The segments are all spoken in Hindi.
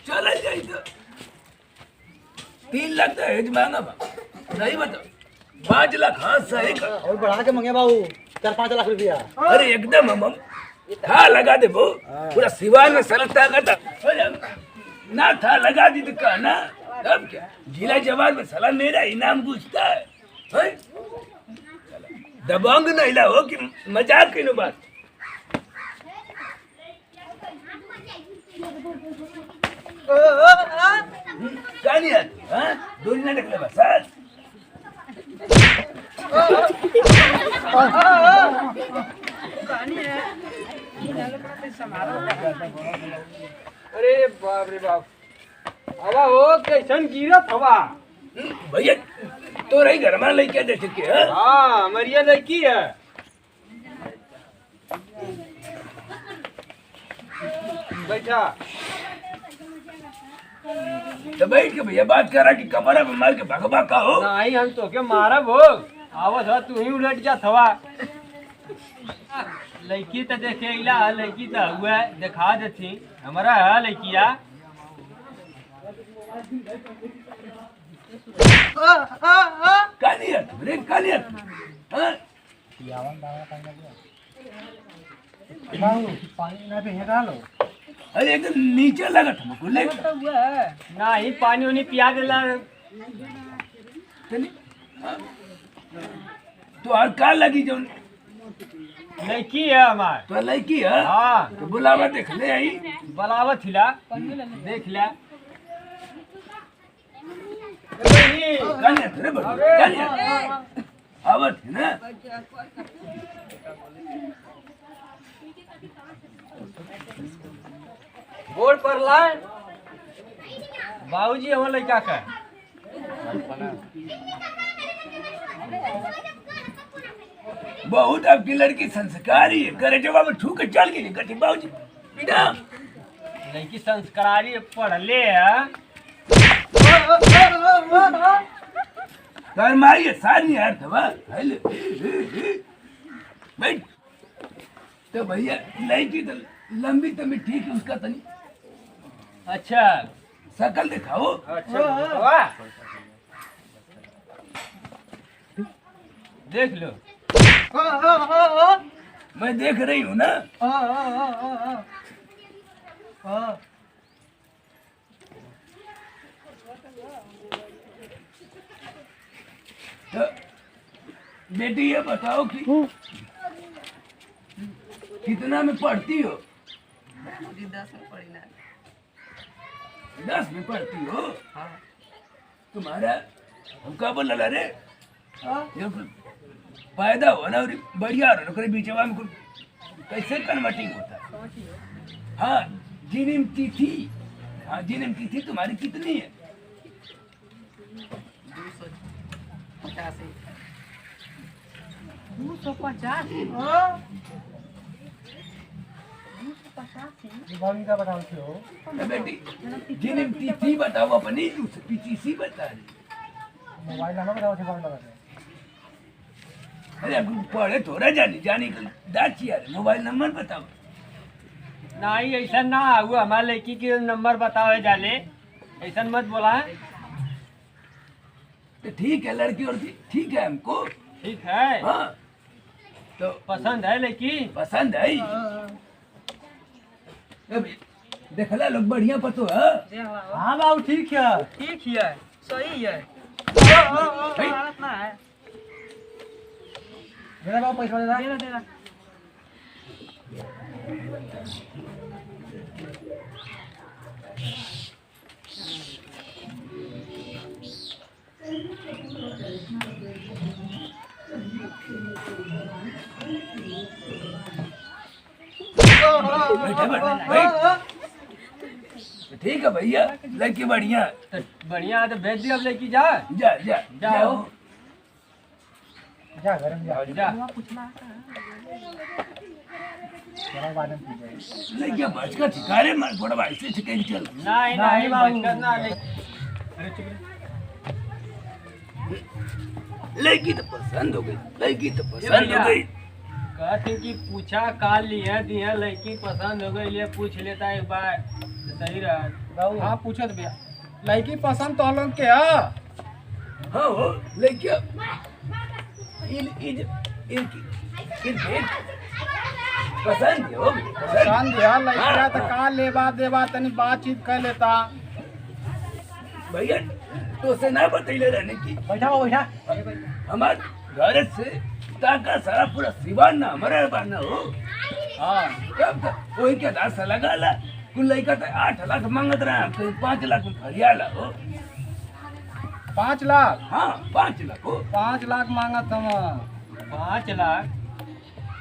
चला जाए तो 3 लाख तो हेज मांगा बा नहीं बताओ 5 लाख हाँ सही कर और बढ़ा के मंगे बाबू 4-5 लाख रुपया। अरे एकदम हम था लगा दे वो पूरा सिवान में सलगता करता अरे ना था लगा दी तो कहना अब क्या जिला जवान में साला मेरा इनाम पूछता है दबंग नहीं ला हो कि मजाक की नो बात कहानी आती हाँ दूरी ना निकले बस अरे बाप रे बाप हवा हो कैसन गिरत हवा। भैया तो रही घर में लेके दे के हाँ मरिया लड़की है। बैठा तो बैठ के भैया बात कर रहा कि कमरा में मार के भगवा का हो नहीं हम तो के मारब हो आवत हो तू ही उलट जा थवा लड़की तो देखे इला लड़की तो हुआ दिखा देती हमारा है लड़किया कालिया रे कालिया हां बाबू पानी ना पे डालो। अरे एकदम नीचे लगा तुमको ले नहीं पानी उनी पिया देला तो और का लगी जो लड़की है हमार तो लड़की है हाँ तो बुलावा देख ले आई बलावत हिला देख ले कालिया रे बड़ा कालिया आवत है ना बोर्ड पर लाए बाबूजी हमारे लड़का का बहुत आपकी लड़की संस्कारी है करे जवाब में ठूक के चल गई गति बाबूजी बेटा लड़की संस्कारी पढ़ले है कर मारिए सारी यार था हेलो बैठ तो भैया लड़की तो लंबी तमी ठीक है उसका तनी अच्छा शकल दिखाओ अच्छा वाह देख लो मैं देख रही हूँ ना तो बेटी ये बताओ कि कितना में पढ़ती हो 10 में पढ़ती हो तुम्हारा हम का बोल रे फायदा हो ना और बढ़िया हो ना बीचवा में कैसे कन्वर्टिंग होता है हाँ जन्म तिथि हाँ जन्म तिथि तुम्हारी कितनी है 250 भाभी का बताओ हो बेटी जन्म तिथि बताओ अपनी पीछे बता रही मोबाइल नंबर बताओ थे फोन लगा अरे अब पढ़े थोड़ा जाने का दाची यार मोबाइल नंबर बताओ नहीं ऐसा ना हुआ हमारे लड़की के नंबर बताओ जाले ऐसा मत बोला तो ठीक है लड़की और ठीक है हमको ठीक है हाँ तो पसंद है लड़की पसंद है देखला लोग बढ़िया पतो है हाँ बाबू ठीक है ठीक है सही है मेरा बाबू पैसा दे दे ठीक है भैया लड़की बढ़िया तो बढ़िया है तो भेज दिया अब लड़की जा जा जा जाओ जा घर में जा जा लड़कियां बच का ठिकाने मार थोड़ा भाई से ठिकाने चल नहीं नहीं बाबू करना अरे चुप लड़की तो पसंद हो गई लड़की तो पसंद हो गई कहते कि पूछा काल लिया दिया लड़की पसंद हो गई ये पूछ लेता एक बार सही रहा बाबू हाँ पूछत भैया लड़की पसंद तो लोग के है हाँ हो लेकिन पसंद हो पसंद है लड़किया तो का लेबा देबा तनी बातचीत कर लेता भैया तो से ना बतैले रहने की बैठा बैठा हमार घर से ताका सारा पूरा सिवान ना हमारा बाना हो हाँ कब तक वही क्या 10 लगा ला कुल लड़का तो 8 लाख मांगत रहा तो 5 लाख में खरियाला हो 5 लाख हाँ 5 लाख हो 5 लाख मांगत हम 5 लाख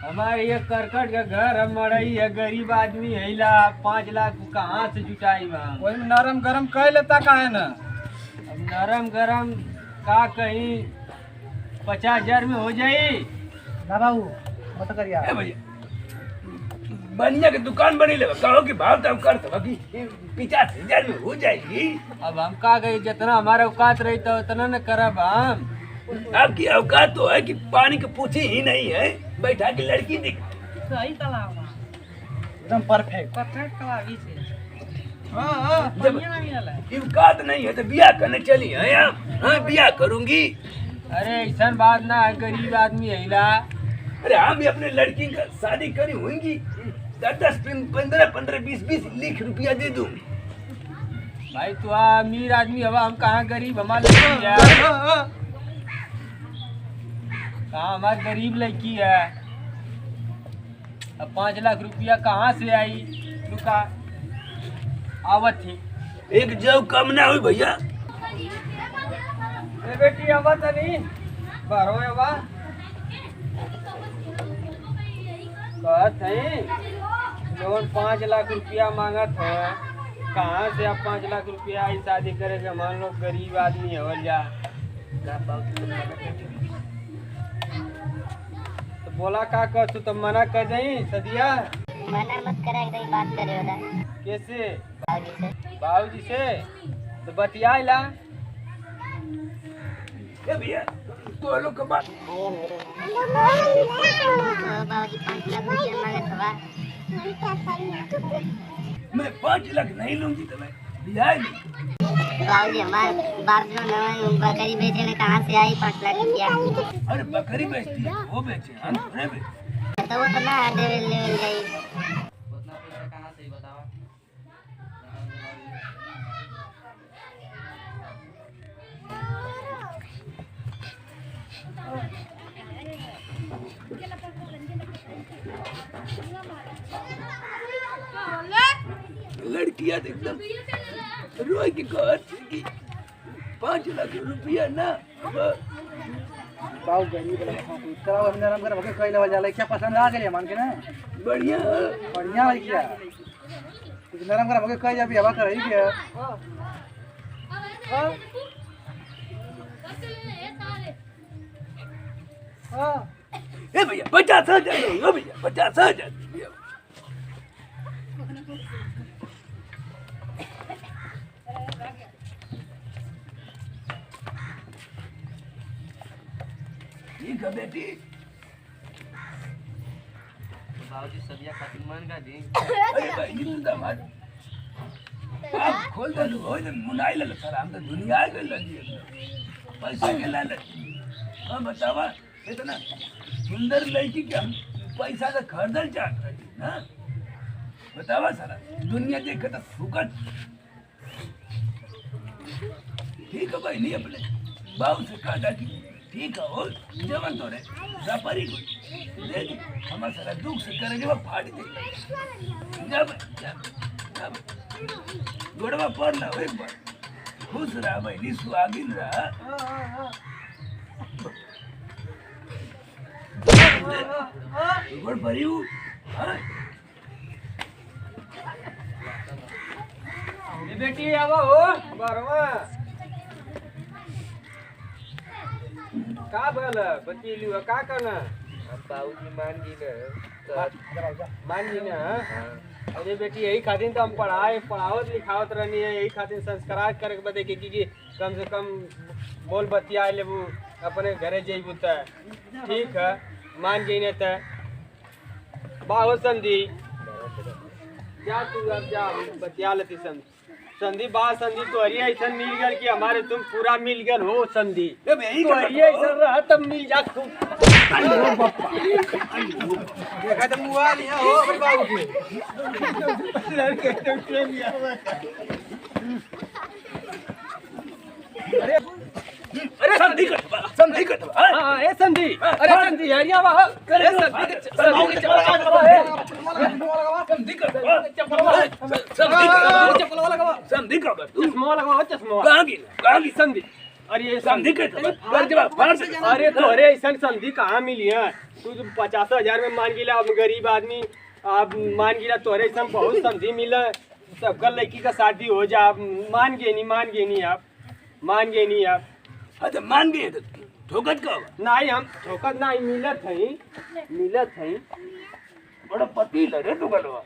हमारे ये करकट का घर हम मरई है गरीब आदमी है ला 5 लाख कहाँ से जुटाई हम वही में नरम गरम कर लेता का है ना अब नरम गरम का कहीं 50,000 में हो जाई ना बाबू मत करिया ए भैया बनिया के दुकान बनी ले कहो कि भाव तब कर तो कि 50,000 में हो जाएगी अब हम का गई जितना हमारा औकात रही तो उतना न करब हम आपकी औकात तो है कि पानी की पूछी ही नहीं है बैठा के लड़की दिख सही कलावा एकदम परफेक्ट कलावी से जब औकात नहीं है तो बियाह करने चली है हाँ बियाह करूंगी अरे ऐसा बात ना है गरीब आदमी है ला अरे हम भी अपने लड़की का शादी करी होंगी 10 15 20 लाख रुपया दे दूं भाई तू अमीर आदमी हवा हम कहाँ गरीब हमारे लड़की है कहाँ हमारी गरीब लड़की है अब 5 लाख रुपया कहाँ से आई रुका आवत थी एक जब कम ना हुई भैया बेटी आवत नहीं बारो आवा कहत है लोन 5 लाख रुपया मांगत है कहाँ से अब 5 लाख रुपया आई शादी करेगा मान लो गरीब आदमी है जा तो बोला का कर तू तो मना कर दई सदिया मना मत करा एकदम बात करे वाला कैसे बाबूजी से बाबूजी से तो बतियाला ए भैया तो लोग का बात बाबूजी 5 लाख रुपया मांगत हवा मैं 5 लाख नहीं लूंगी तो मैं बियाह नहीं बाबूजी हमार बाप जो न बकरी बेचे ने कहाँ से आई 5 लाख रुपया अरे बकरी बेचती है वो बेचे हम थोड़े बेचे तो वो तो ना दे ले गई लड़कियां एकदम रोए की कहत कि 5 लाख रुपया ना बाबू गरीब कराओ हम नरम गरम के कइले वाला लड़किया पसंद आ गेल मान के ना बढ़िया बढ़िया लड़किया कुछ नरम गरम के कइ जा भी हवा करई के हां ए भैया 50,000 हो भैया 50,000 ठीक है बेटी बाबूजी सदिया खातिर मान का दी अरे भाई ये तो दामाद आप खोल दे हो तो मुनाई ले सर हम तो दुनिया के लगी पैसा के लालच हां बतावा इतना सुंदर लड़की के हम पैसा का खरीदल चाहत रही ना बतावा सारा दुनिया देखे तो फुकट ठीक है भाई नहीं अपने बाबू से कहा कि ठीक है और जवन तो रे व्यापारी को दे दी हमारा सारा दुख से करेंगे वो फाड़ दे जब जब गोड़वा पर ना एक बार खुश रहा भाई निसु आगिन रहा गोड़ परी हूँ हाँ बेटी आवा हो बारवा का बोल बतीली का करना हम बाबूजी मान जी ने मान जी ने अरे बेटी यही खातिर तो हम पढ़ावत लिखावत रहनी है यही खातिर संस्कार करे के बदे कि कम से कम बोल बतिया लेबू अपने घरे जेबू त ठीक है मान जी ने त बाहो समझी जा तू अब जा बतिया लेती संधि बात संधि तो हरी ऐसा मिल गया कि हमारे तुम पूरा मिल गया हो संधि ए बे यही तो का हरी ऐसा रहा तब मिल जा तुम देखा तो मुआ लिया हो अपने बाबू के लड़के तो ट्रेन लिया अरे संधि कर हां ए संधि अरे संधि हरिया वाह अरे संधि संधि कर संधि का तू चश्मा लगाओ चश्मा कहां की संधि अरे ये संधि कर अरे तो अरे ऐसा संधि कहाँ मिली है तू 50,000 में मान गिला अब गरीब आदमी आप मान गिला तोरे ऐसा बहुत संधि मिला सबका लड़की का शादी हो जा आप मान गए नहीं आप अच्छा मान गए ठोकत का नहीं हम ठोकर नहीं मिलत है बड़ा पति लगे तू गलवा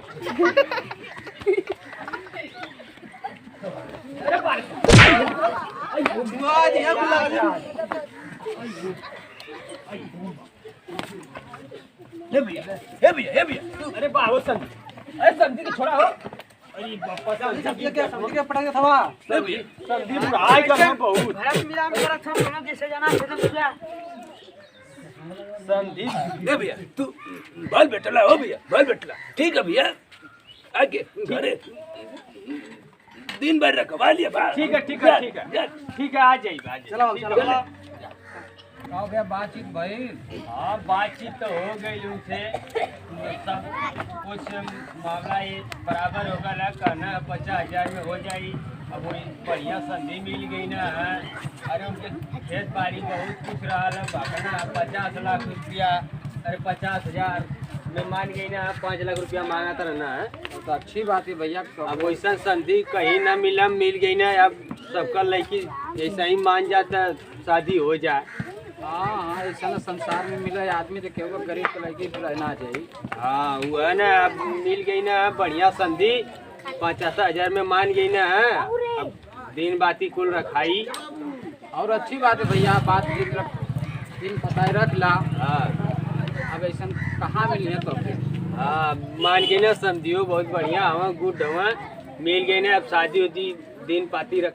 मुआ दिया बुला दिया हे भैया अरे बाहो संधि अरे संधि को छोड़ा हो अरे बापा ये क्या समझ के पटा के थवा हे भैया संधि बुढ़ाई का बहुत संधि हे भैया तू बाल बेटला हो भैया बाल बेटला ठीक है भैया आगे घरे दिन भर रखवा लिया बा ठीक है आ जाइए चलो आओ गया बातचीत भाई हाँ बातचीत तो हो गई उनसे सब कुछ मामला ये बराबर होगा ना कहना 50,000 में हो जाई अब वो बढ़िया संधि मिल गई ना अरे उनके खेत बाड़ी बहुत कुछ रहा है कहना 50 लाख रुपया अरे 50,000 में मान गई ना 5 लाख रुपया मांगा था ना तो अच्छी बात है भैया अब वैसा संधि कहीं ना मिल गई ना अब सबका लड़की ऐसा ही मान जाता शादी हो जाए हाँ ऐसा ना संसार में मिला आदमी तो केवल गरीब के लड़की रहना चाहिए हाँ वो है ना अब मिल गई ना बढ़िया संधि 50,000 में मान गई ना अब दिन बाती कुल रखाई और अच्छी बात है भैया बात दिन बताए रख ला हाँ अब ऐसा कहाँ मिली है तो हाँ मान गई ना संधियो बहुत बढ़िया हवा गुड हवा मिल गई ना अब शादी होती दिन पाती रख